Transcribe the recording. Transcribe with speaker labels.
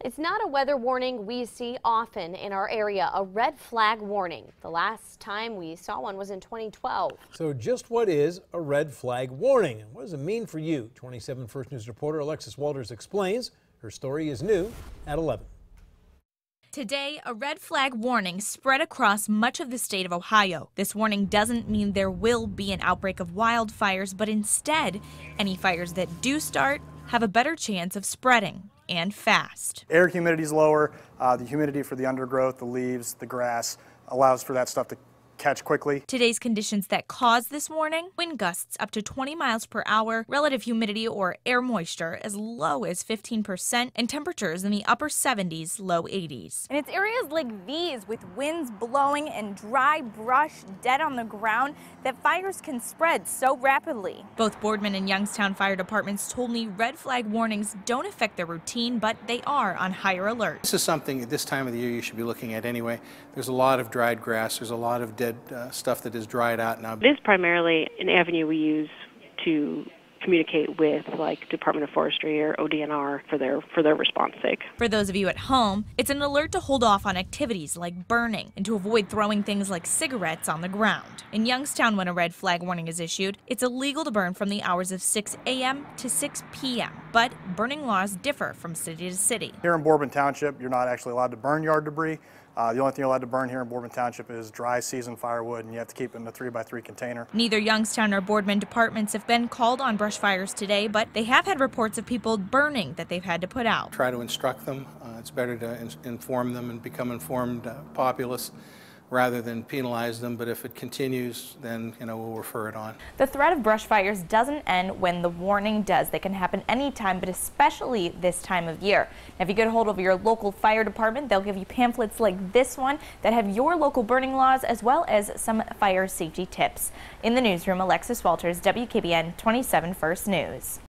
Speaker 1: It's not a weather warning we see often in our area, a red flag warning. The last time we saw one was in 2012.
Speaker 2: So just what is a red flag warning and what does it mean for you? 27 First News reporter Alexis Walters explains. Her story is new at 11.
Speaker 3: Today, a red flag warning spread across much of the state of Ohio. This warning doesn't mean there will be an outbreak of wildfires, but instead, any fires that do start have a better chance of spreading, and fast.
Speaker 4: Air humidity is lower. The humidity for the undergrowth, the leaves, the grass allows for that stuff to catch quickly.
Speaker 3: Today's conditions that cause this warning: wind gusts up to 20 miles per hour, relative humidity or air moisture as low as 15%, and temperatures in the upper 70s, low 80s.
Speaker 5: And it's areas like these with winds blowing and dry brush dead on the ground that fires can spread so rapidly.
Speaker 3: Both Boardman and Youngstown fire departments told me red flag warnings don't affect their routine, but they are on higher alert.
Speaker 6: This is something at this time of the year you should be looking at anyway. There's a lot of dried grass, there's a lot of dead stuff that is dried out now.
Speaker 7: It is primarily an avenue we use to communicate with, like Department of Forestry or ODNR for their response sake.
Speaker 3: For those of you at home, it's an alert to hold off on activities like burning and to avoid throwing things like cigarettes on the ground. In Youngstown, when a red flag warning is issued, it's illegal to burn from the hours of 6 a.m. to 6 p.m., but burning laws differ from city to city.
Speaker 4: Here in Boardman Township, you're not actually allowed to burn yard debris. The only thing you're allowed to burn here in Boardman Township is dry season firewood, and you have to keep it in a 3x3 container.
Speaker 3: Neither Youngstown nor Boardman departments have been called on brush fires today, but they have had reports of people burning that they've had to put out.
Speaker 6: Try to instruct them. It's better to inform them and become informed populace rather than penalize them, but if it continues, then we'll refer it on.
Speaker 5: The threat of brush fires doesn't end when the warning does. They can happen anytime, but especially this time of year. Now, if you get a hold of your local fire department, they'll give you pamphlets like this one that have your local burning laws as well as some fire safety tips. In the newsroom, Alexis Walters, WKBN 27 First News.